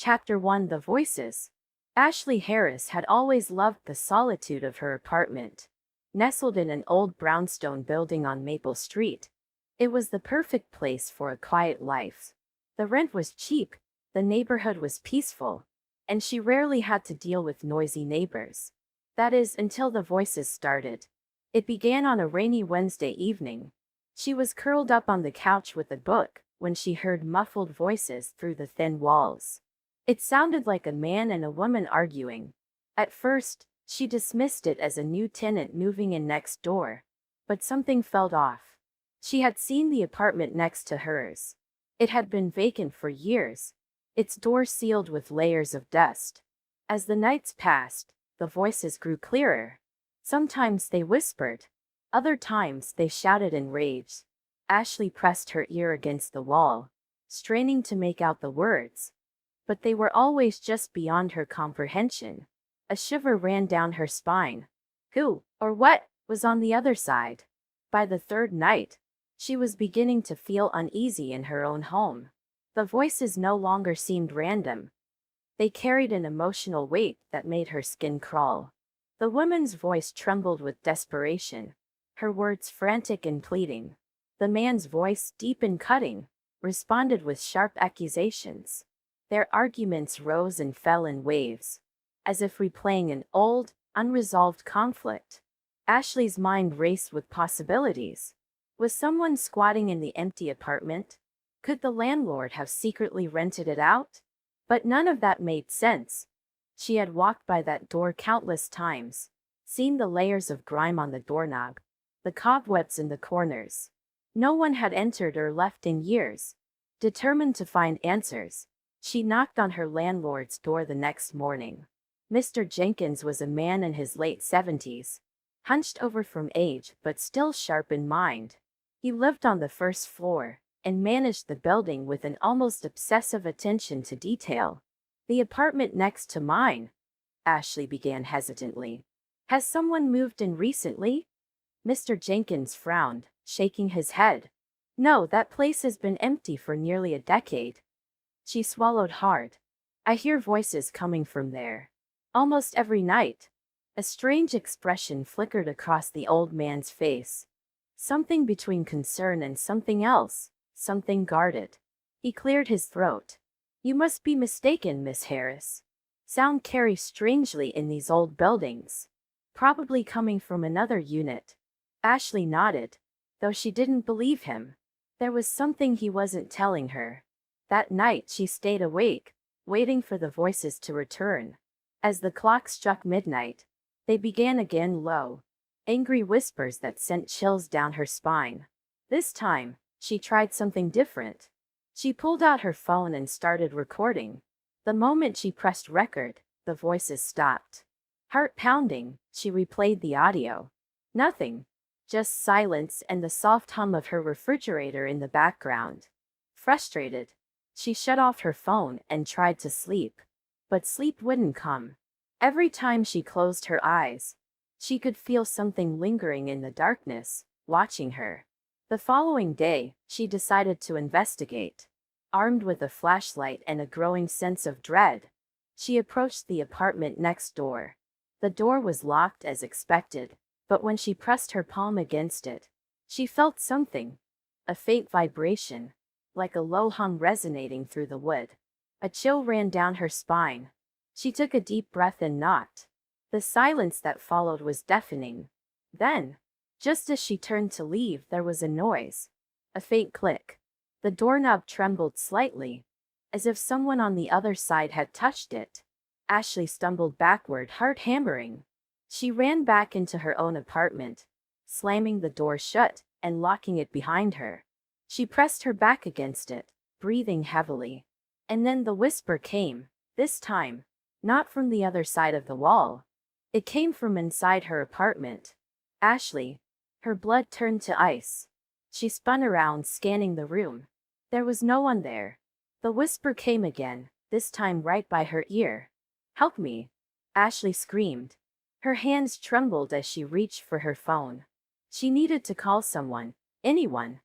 Chapter 1: The Voices. Ashley Harris had always loved the solitude of her apartment. Nestled in an old brownstone building on Maple Street, it was the perfect place for a quiet life. The rent was cheap, the neighborhood was peaceful, and she rarely had to deal with noisy neighbors. That is, until the voices started. It began on a rainy Wednesday evening. She was curled up on the couch with a book when she heard muffled voices through the thin walls. It sounded like a man and a woman arguing. At first, she dismissed it as a new tenant moving in next door. But something felt off. She had seen the apartment next to hers. It had been vacant for years, its door sealed with layers of dust. As the nights passed, the voices grew clearer. Sometimes they whispered. Other times they shouted in rage. Ashley pressed her ear against the wall, straining to make out the words. But they were always just beyond her comprehension. A shiver ran down her spine. Who, or what, was on the other side? By the third night, she was beginning to feel uneasy in her own home. The voices no longer seemed random. They carried an emotional weight that made her skin crawl. The woman's voice trembled with desperation, her words frantic and pleading. The man's voice, deep and cutting, responded with sharp accusations. Their arguments rose and fell in waves, as if replaying an old, unresolved conflict. Ashley's mind raced with possibilities. Was someone squatting in the empty apartment? Could the landlord have secretly rented it out? But none of that made sense. She had walked by that door countless times, seen the layers of grime on the doorknob, the cobwebs in the corners. No one had entered or left in years. Determined to find answers, she knocked on her landlord's door the next morning. Mr. Jenkins was a man in his late 70s, hunched over from age but still sharp in mind. He lived on the first floor and managed the building with an almost obsessive attention to detail. "The apartment next to mine," Ashley began hesitantly. "Has someone moved in recently?" Mr. Jenkins frowned, shaking his head. "No, that place has been empty for nearly a decade." She swallowed hard. "I hear voices coming from there. Almost every night." A strange expression flickered across the old man's face. Something between concern and something else, something guarded. He cleared his throat. "You must be mistaken, Miss Harris. Sound carries strangely in these old buildings. Probably coming from another unit." Ashley nodded, though she didn't believe him. There was something he wasn't telling her. That night she stayed awake, waiting for the voices to return. As the clock struck midnight, they began again, low, angry whispers that sent chills down her spine. This time, she tried something different. She pulled out her phone and started recording. The moment she pressed record, the voices stopped. Heart pounding, she replayed the audio. Nothing. Just silence and the soft hum of her refrigerator in the background. Frustrated, she shut off her phone and tried to sleep. But sleep wouldn't come. Every time she closed her eyes, she could feel something lingering in the darkness, watching her. The following day, she decided to investigate. Armed with a flashlight and a growing sense of dread, she approached the apartment next door. The door was locked as expected, but when she pressed her palm against it, she felt something. A faint vibration, like a low hum resonating through the wood. A chill ran down her spine. She took a deep breath and knocked. The silence that followed was deafening. Then, just as she turned to leave, there was a noise. A faint click. The doorknob trembled slightly, as if someone on the other side had touched it. Ashley stumbled backward, heart hammering. She ran back into her own apartment, slamming the door shut and locking it behind her. She pressed her back against it, breathing heavily. And then the whisper came, this time, not from the other side of the wall. It came from inside her apartment. Ashley. Her blood turned to ice. She spun around, scanning the room. There was no one there. The whisper came again, this time right by her ear. "Help me!" Ashley screamed. Her hands trembled as she reached for her phone. She needed to call someone, anyone.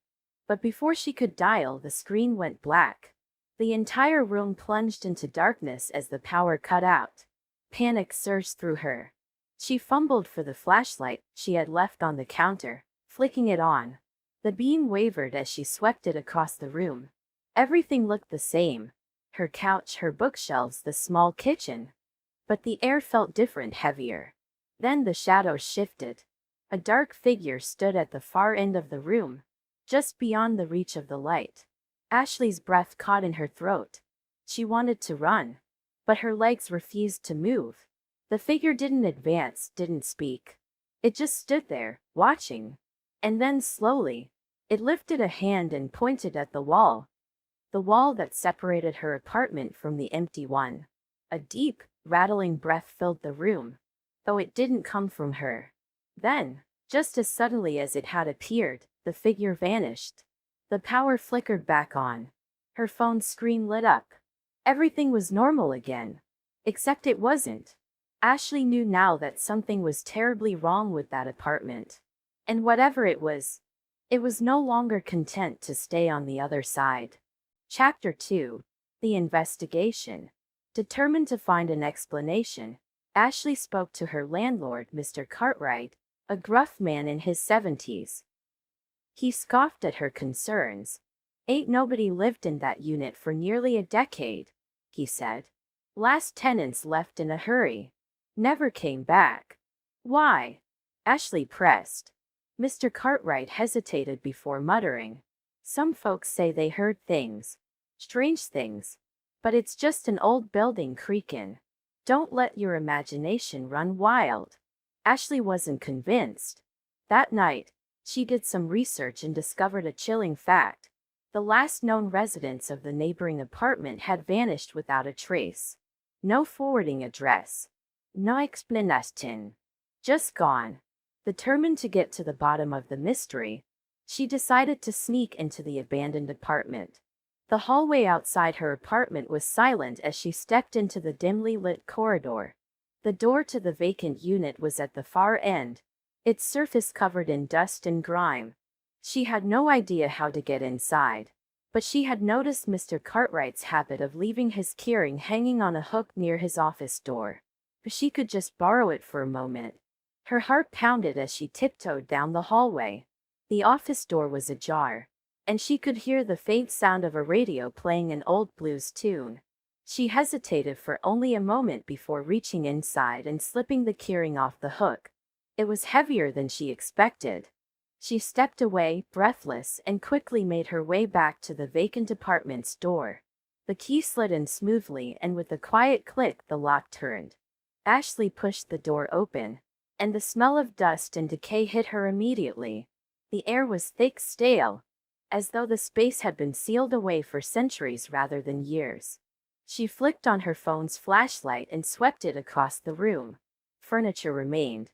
But before she could dial, the screen went black. The entire room plunged into darkness as the power cut out. Panic surged through her. She fumbled for the flashlight she had left on the counter, flicking it on. The beam wavered as she swept it across the room. Everything looked the same. Her couch, her bookshelves, the small kitchen. But the air felt different, heavier. Then the shadows shifted. A dark figure stood at the far end of the room, just beyond the reach of the light. Ashley's breath caught in her throat. She wanted to run, but her legs refused to move. The figure didn't advance, didn't speak. It just stood there, watching. And then slowly, it lifted a hand and pointed at the wall that separated her apartment from the empty one. A deep, rattling breath filled the room, though it didn't come from her. Then, just as suddenly as it had appeared, the figure vanished. The power flickered back on. Her phone screen lit up. Everything was normal again. Except it wasn't. Ashley knew now that something was terribly wrong with that apartment. And whatever it was no longer content to stay on the other side. Chapter 2. The Investigation. Determined to find an explanation, Ashley spoke to her landlord, Mr. Cartwright, a gruff man in his 70s. He scoffed at her concerns. "Ain't nobody lived in that unit for nearly a decade," he said. "Last tenants left in a hurry. Never came back." "Why?" Ashley pressed. Mr. Cartwright hesitated before muttering. "Some folks say they heard things. Strange things. But it's just an old building creakin'. Don't let your imagination run wild." Ashley wasn't convinced. That night, she did some research and discovered a chilling fact. The last known residents of the neighboring apartment had vanished without a trace. No forwarding address. No explanation. Just gone. Determined to get to the bottom of the mystery, she decided to sneak into the abandoned apartment. The hallway outside her apartment was silent as she stepped into the dimly lit corridor. The door to the vacant unit was at the far end, its surface covered in dust and grime. She had no idea how to get inside, but she had noticed Mr. Cartwright's habit of leaving his keyring hanging on a hook near his office door. She could just borrow it for a moment. Her heart pounded as she tiptoed down the hallway. The office door was ajar, and she could hear the faint sound of a radio playing an old blues tune. She hesitated for only a moment before reaching inside and slipping the keyring off the hook. It was heavier than she expected. She stepped away, breathless, and quickly made her way back to the vacant apartment's door. The key slid in smoothly, and with a quiet click the lock turned. Ashley pushed the door open, and the smell of dust and decay hit her immediately. The air was thick, stale, as though the space had been sealed away for centuries rather than years. She flicked on her phone's flashlight and swept it across the room. Furniture remained.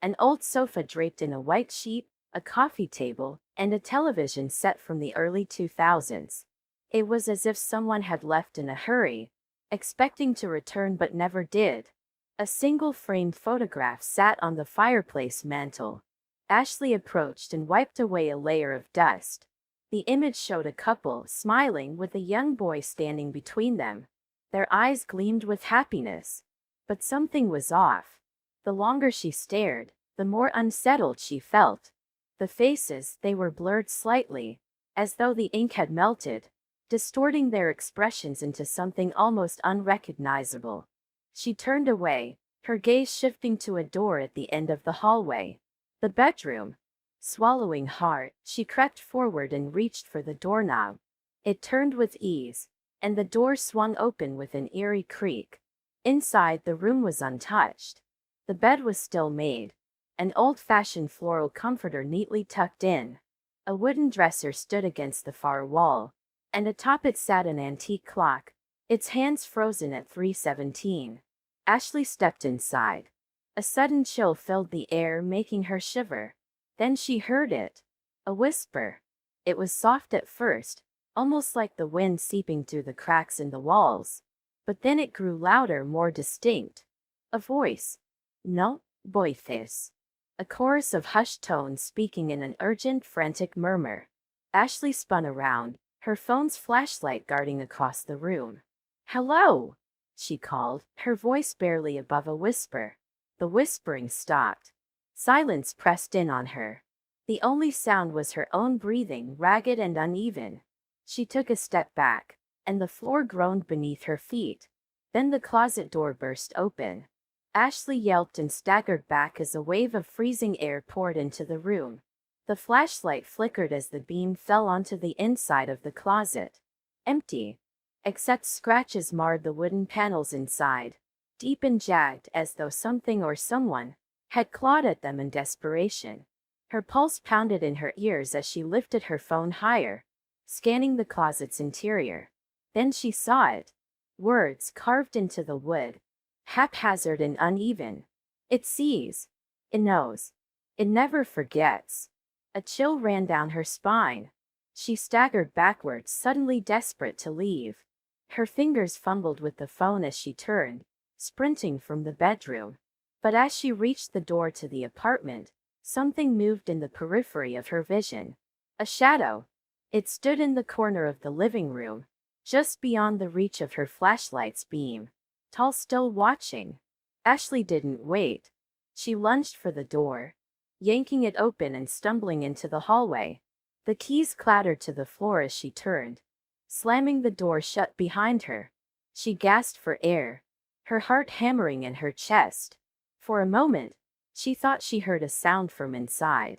An old sofa draped in a white sheet, a coffee table, and a television set from the early 2000s. It was as if someone had left in a hurry, expecting to return but never did. A single framed photograph sat on the fireplace mantel. Ashley approached and wiped away a layer of dust. The image showed a couple, smiling, with a young boy standing between them. Their eyes gleamed with happiness. But something was off. The longer she stared, the more unsettled she felt. The faces, they were blurred slightly, as though the ink had melted, distorting their expressions into something almost unrecognizable. She turned away, her gaze shifting to a door at the end of the hallway. The bedroom. Swallowing hard, she crept forward and reached for the doorknob. It turned with ease, and the door swung open with an eerie creak. Inside, the room was untouched. The bed was still made, an old-fashioned floral comforter neatly tucked in. A wooden dresser stood against the far wall, and atop it sat an antique clock, its hands frozen at 3:17. Ashley stepped inside. A sudden chill filled the air, making her shiver. Then she heard it. A whisper. It was soft at first, almost like the wind seeping through the cracks in the walls. But then it grew louder, more distinct. A voice. No, voices. A chorus of hushed tones speaking in an urgent, frantic murmur. Ashley spun around, her phone's flashlight guarding across the room. "Hello," she called, her voice barely above a whisper. The whispering stopped. Silence pressed in on her. The only sound was her own breathing, ragged and uneven. She took a step back, and the floor groaned beneath her feet. Then the closet door burst open. Ashley yelped and staggered back as a wave of freezing air poured into the room. The flashlight flickered as the beam fell onto the inside of the closet. Empty. Except scratches marred the wooden panels inside, deep and jagged as though something or someone had clawed at them in desperation. Her pulse pounded in her ears as she lifted her phone higher, scanning the closet's interior. Then she saw it. Words carved into the wood, haphazard and uneven. "It sees. It knows. It never forgets." A chill ran down her spine. She staggered backwards, suddenly desperate to leave. Her fingers fumbled with the phone as she turned, sprinting from the bedroom. But as she reached the door to the apartment, something moved in the periphery of her vision. A shadow. It stood in the corner of the living room, just beyond the reach of her flashlight's beam. Tall, still watching. Ashley didn't wait. She lunged for the door, yanking it open and stumbling into the hallway. The keys clattered to the floor as she turned, slamming the door shut behind her. She gasped for air, her heart hammering in her chest. For a moment, she thought she heard a sound from inside.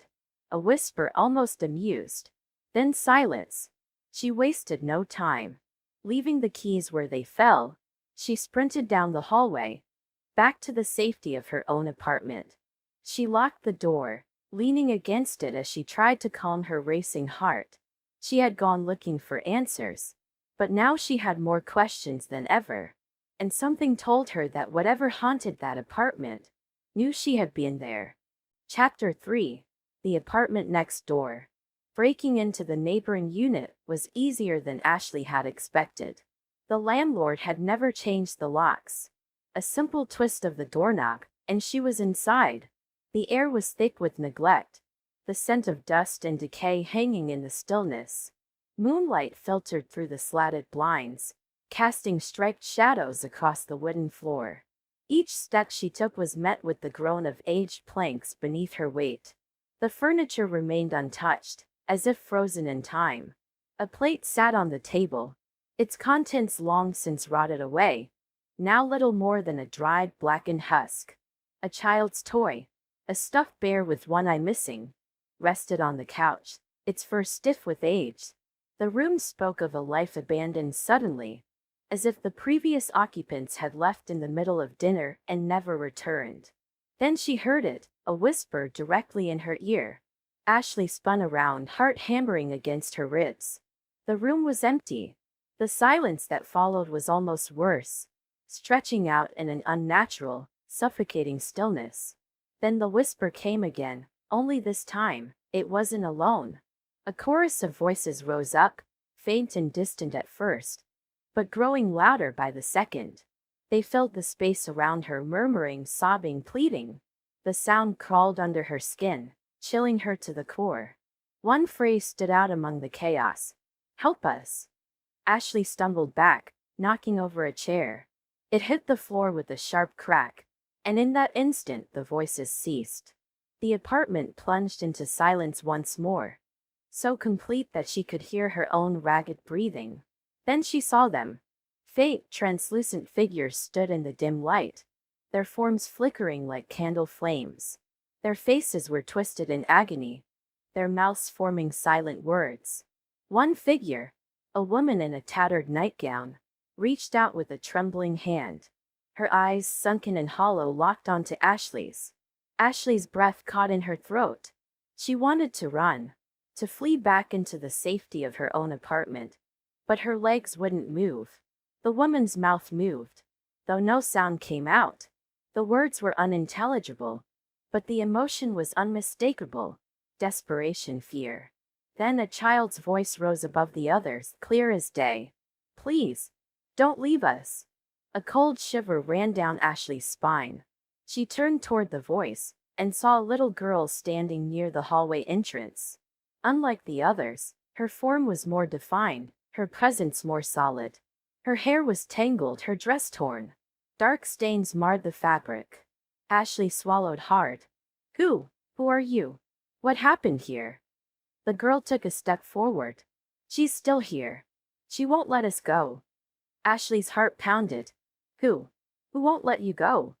A whisper, almost amused. Then silence. She wasted no time. Leaving the keys where they fell, she sprinted down the hallway, back to the safety of her own apartment. She locked the door, leaning against it as she tried to calm her racing heart. She had gone looking for answers, but now she had more questions than ever. And something told her that whatever haunted that apartment knew she had been there. Chapter 3. The apartment next door. Breaking into the neighboring unit was easier than Ashley had expected. The landlord had never changed the locks. A simple twist of the doorknob, and she was inside. The air was thick with neglect, the scent of dust and decay hanging in the stillness. Moonlight filtered through the slatted blinds, casting striped shadows across the wooden floor. Each step she took was met with the groan of aged planks beneath her weight. The furniture remained untouched, as if frozen in time. A plate sat on the table, its contents long since rotted away, now little more than a dried, blackened husk. A child's toy, a stuffed bear with one eye missing, rested on the couch, its fur stiff with age. The room spoke of a life abandoned suddenly, as if the previous occupants had left in the middle of dinner and never returned. Then she heard it, a whisper directly in her ear. Ashley spun around, heart hammering against her ribs. The room was empty. The silence that followed was almost worse, stretching out in an unnatural, suffocating stillness. Then the whisper came again, only this time, it wasn't alone. A chorus of voices rose up, faint and distant at first, but growing louder by the second. They filled the space around her, murmuring, sobbing, pleading. The sound crawled under her skin, chilling her to the core. One phrase stood out among the chaos. "Help us." Ashley stumbled back, knocking over a chair. It hit the floor with a sharp crack, and in that instant the voices ceased. The apartment plunged into silence once more, so complete that she could hear her own ragged breathing. Then she saw them. Faint, translucent figures stood in the dim light, their forms flickering like candle flames. Their faces were twisted in agony, their mouths forming silent words. One figure, a woman in a tattered nightgown, reached out with a trembling hand. Her eyes, sunken and hollow, locked onto Ashley's. Ashley's breath caught in her throat. She wanted to run, to flee back into the safety of her own apartment, but her legs wouldn't move. The woman's mouth moved, though no sound came out. The words were unintelligible, but the emotion was unmistakable. Desperation, fear. Then a child's voice rose above the others, clear as day. "Please, don't leave us." A cold shiver ran down Ashley's spine. She turned toward the voice, and saw a little girl standing near the hallway entrance. Unlike the others, her form was more defined, her presence more solid. Her hair was tangled, her dress torn. Dark stains marred the fabric. Ashley swallowed hard. Who? Who are you? What happened here? The girl took a step forward. She's still here. She won't let us go. Ashley's heart pounded. Who? Who won't let you go?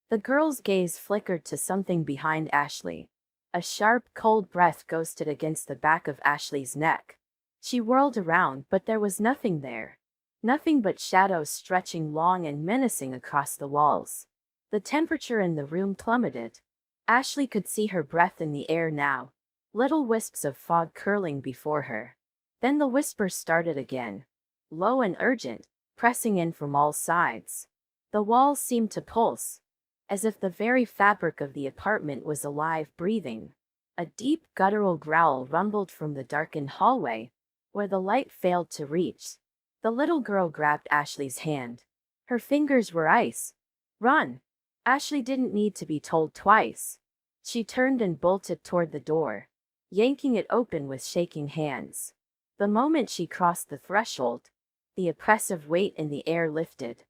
The girl's gaze flickered to something behind Ashley. A sharp, cold breath ghosted against the back of Ashley's neck. She whirled around, but there was nothing there. Nothing but shadows stretching long and menacing across the walls. The temperature in the room plummeted. Ashley could see her breath in the air now, little wisps of fog curling before her. Then the whispers started again, low and urgent, pressing in from all sides. The walls seemed to pulse, as if the very fabric of the apartment was alive, breathing. A deep, guttural growl rumbled from the darkened hallway, where the light failed to reach. The little girl grabbed Ashley's hand. Her fingers were ice. Run! Ashley didn't need to be told twice. She turned and bolted toward the door, yanking it open with shaking hands. The moment she crossed the threshold, the oppressive weight in the air lifted.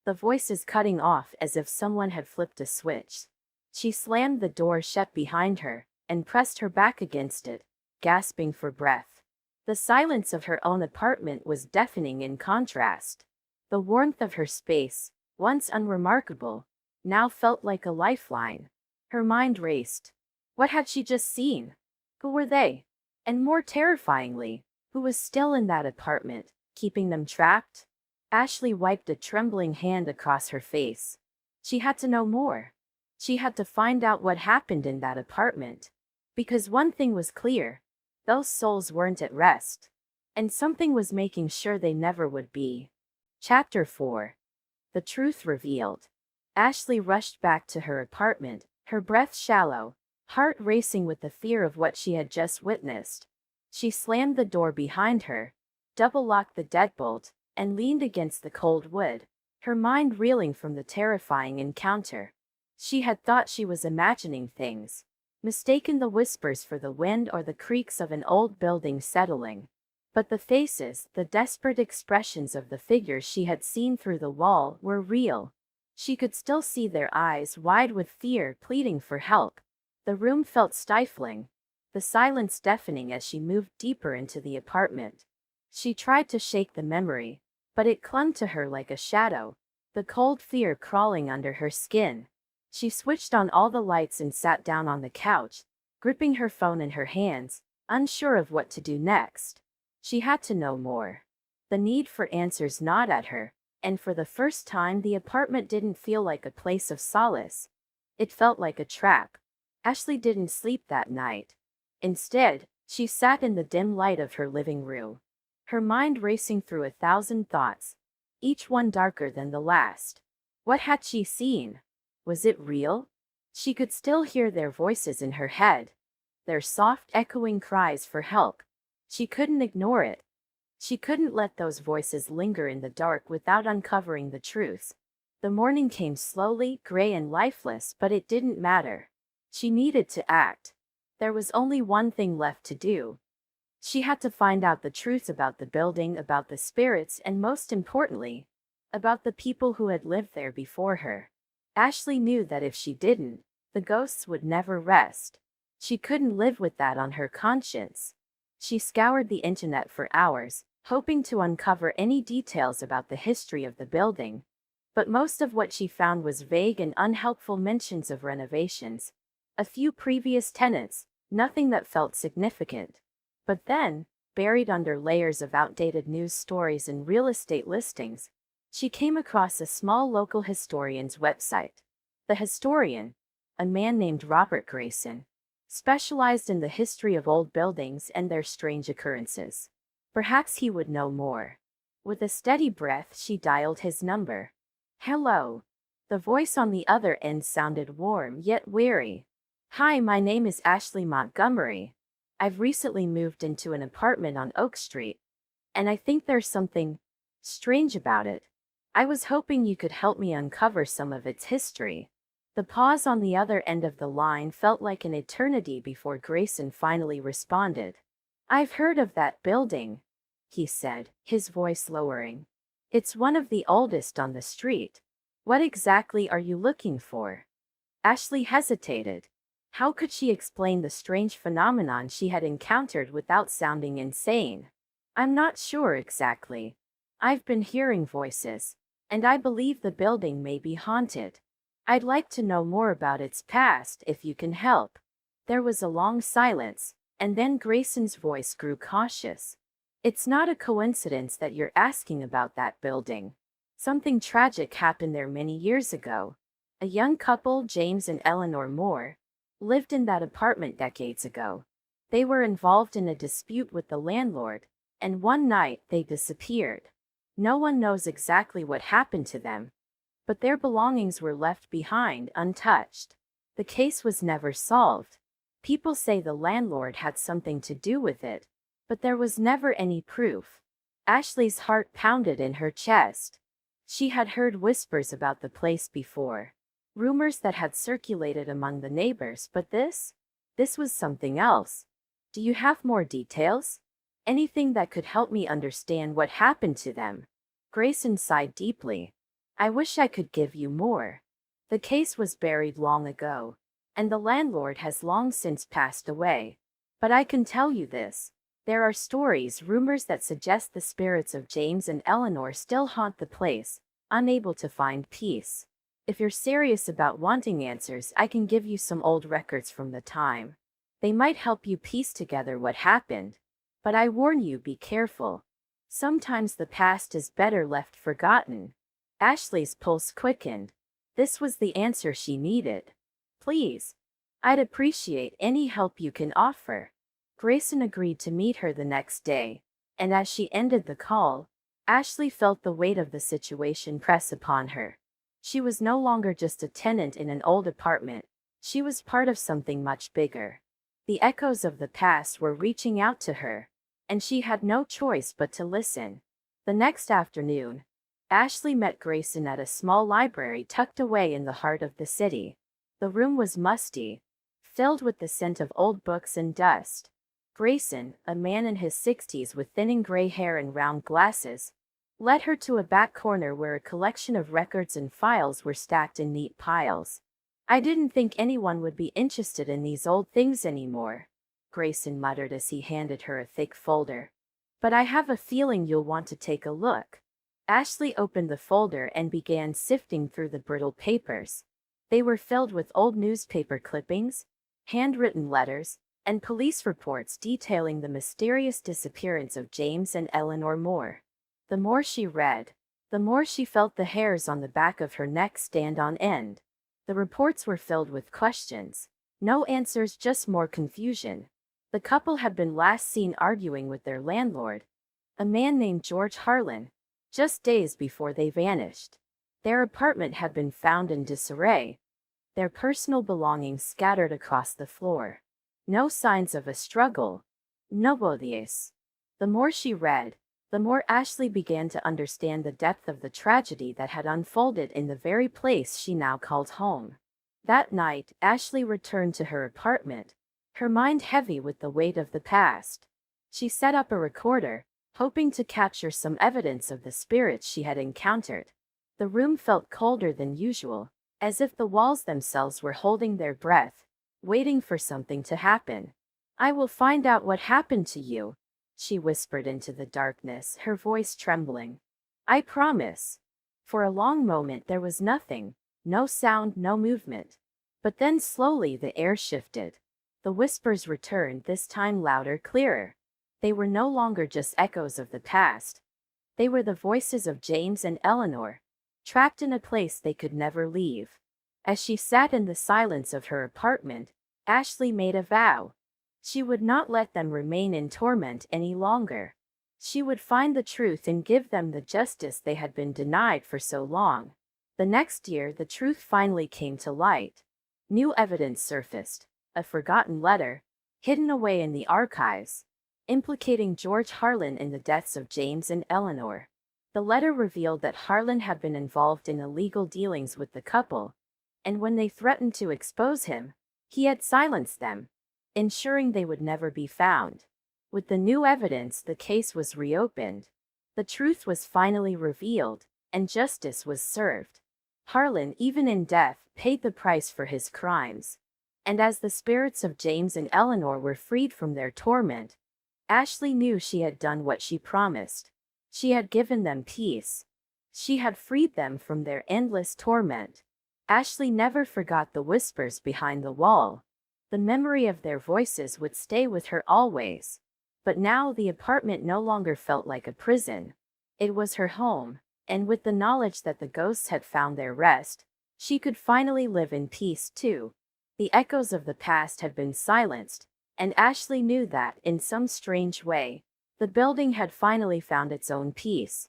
The voices cutting off as if someone had flipped a switch. She slammed the door shut behind her and pressed her back against it, gasping for breath. The silence of her own apartment was deafening in contrast. The warmth of her space, once unremarkable, now felt like a lifeline. Her mind raced. What had she just seen? Who were they? And more terrifyingly, who was still in that apartment, keeping them trapped? Ashley wiped a trembling hand across her face. She had to know more. She had to find out what happened in that apartment. Because one thing was clear. Those souls weren't at rest. And something was making sure they never would be. Chapter 4. The Truth Revealed. Ashley rushed back to her apartment, her breath shallow, heart racing with the fear of what she had just witnessed. She slammed the door behind her, double-locked the deadbolt, and leaned against the cold wood, her mind reeling from the terrifying encounter. She had thought she was imagining things, mistaken the whispers for the wind or the creaks of an old building settling. But the faces, the desperate expressions of the figures she had seen through the wall, were real. She could still see their eyes wide with fear, pleading for help. The room felt stifling, the silence deafening as she moved deeper into the apartment. She tried to shake the memory, but it clung to her like a shadow, the cold fear crawling under her skin. She switched on all the lights and sat down on the couch, gripping her phone in her hands, unsure of what to do next. She had to know more. The need for answers gnawed at her, and for the first time the apartment didn't feel like a place of solace. It felt like a trap. Ashley didn't sleep that night. Instead, she sat in the dim light of her living room, her mind racing through 1,000 thoughts, each one darker than the last. What had she seen? Was it real? She could still hear their voices in her head, their soft, echoing cries for help. She couldn't ignore it. She couldn't let those voices linger in the dark without uncovering the truth. The morning came slowly, gray and lifeless, but it didn't matter. She needed to act. There was only one thing left to do. She had to find out the truth about the building, about the spirits, and most importantly, about the people who had lived there before her. Ashley knew that if she didn't, the ghosts would never rest. She couldn't live with that on her conscience. She scoured the internet for hours, hoping to uncover any details about the history of the building. But most of what she found was vague and unhelpful mentions of renovations, a few previous tenants, nothing that felt significant. But then, buried under layers of outdated news stories and real estate listings, she came across a small local historian's website. The historian, a man named Robert Grayson, specialized in the history of old buildings and their strange occurrences. Perhaps he would know more. With a steady breath, she dialed his number. Hello. The voice on the other end sounded warm yet weary. Hi, my name is Ashley Montgomery. I've recently moved into an apartment on Oak Street, and I think there's something strange about it. I was hoping you could help me uncover some of its history. The pause on the other end of the line felt like an eternity before Grayson finally responded. I've heard of that building. he said, his voice lowering. It's one of the oldest on the street. What exactly are you looking for? Ashley hesitated. How could she explain the strange phenomenon she had encountered without sounding insane? I'm not sure exactly. I've been hearing voices, and I believe the building may be haunted. I'd like to know more about its past if you can help. There was a long silence, and then Grayson's voice grew cautious. It's not a coincidence that you're asking about that building. Something tragic happened there many years ago. A young couple, James and Eleanor Moore, lived in that apartment decades ago. They were involved in a dispute with the landlord, and one night they disappeared. No one knows exactly what happened to them, but their belongings were left behind untouched. The case was never solved. People say the landlord had something to do with it, but there was never any proof. Ashley's heart pounded in her chest. She had heard whispers about the place before, rumors that had circulated among the neighbors, but this was something else. Do you have more details? Anything that could help me understand what happened to them? Grayson sighed deeply. I wish I could give you more. The case was buried long ago, and the landlord has long since passed away. But I can tell you this. There are stories, rumors that suggest the spirits of James and Eleanor still haunt the place, unable to find peace. If you're serious about wanting answers, I can give you some old records from the time. They might help you piece together what happened. But I warn you, be careful. Sometimes the past is better left forgotten. Ashley's pulse quickened. This was the answer she needed. Please. I'd appreciate any help you can offer. Grayson agreed to meet her the next day, and as she ended the call, Ashley felt the weight of the situation press upon her. She was no longer just a tenant in an old apartment. She was part of something much bigger. The echoes of the past were reaching out to her, and she had no choice but to listen. The next afternoon, Ashley met Grayson at a small library tucked away in the heart of the city. The room was musty, filled with the scent of old books and dust. Grayson, a man in his 60s with thinning gray hair and round glasses, led her to a back corner where a collection of records and files were stacked in neat piles. I didn't think anyone would be interested in these old things anymore, Grayson muttered as he handed her a thick folder. But I have a feeling you'll want to take a look. Ashley opened the folder and began sifting through the brittle papers. They were filled with old newspaper clippings, handwritten letters, and police reports detailing the mysterious disappearance of James and Eleanor Moore. The more she read, the more she felt the hairs on the back of her neck stand on end. The reports were filled with questions. No answers, just more confusion. The couple had been last seen arguing with their landlord, a man named George Harlan, just days before they vanished. Their apartment had been found in disarray, their personal belongings scattered across the floor. No signs of a struggle. No odies. The more she read, the more Ashley began to understand the depth of the tragedy that had unfolded in the very place she now called home. That night, Ashley returned to her apartment, her mind heavy with the weight of the past. She set up a recorder, hoping to capture some evidence of the spirits she had encountered. The room felt colder than usual, as if the walls themselves were holding their breath, waiting for something to happen. I will find out what happened to you, she whispered into the darkness, her voice trembling. I promise. For a long moment there was nothing, no sound, no movement. But then slowly the air shifted. The whispers returned, this time louder, clearer. They were no longer just echoes of the past. They were the voices of James and Eleanor, trapped in a place they could never leave. As she sat in the silence of her apartment, Ashley made a vow. She would not let them remain in torment any longer. She would find the truth and give them the justice they had been denied for so long. The next year, the truth finally came to light. New evidence surfaced, a forgotten letter, hidden away in the archives, implicating George Harlan in the deaths of James and Eleanor. The letter revealed that Harlan had been involved in illegal dealings with the couple, and when they threatened to expose him, he had silenced them, ensuring they would never be found. With the new evidence, the case was reopened. The truth was finally revealed, and justice was served. Harlan, even in death, paid the price for his crimes. And as the spirits of James and Eleanor were freed from their torment, Ashley knew she had done what she promised. She had given them peace. She had freed them from their endless torment. Ashley never forgot the whispers behind the wall. The memory of their voices would stay with her always. But now the apartment no longer felt like a prison. It was her home, and with the knowledge that the ghosts had found their rest, she could finally live in peace too. The echoes of the past had been silenced, and Ashley knew that, in some strange way, the building had finally found its own peace.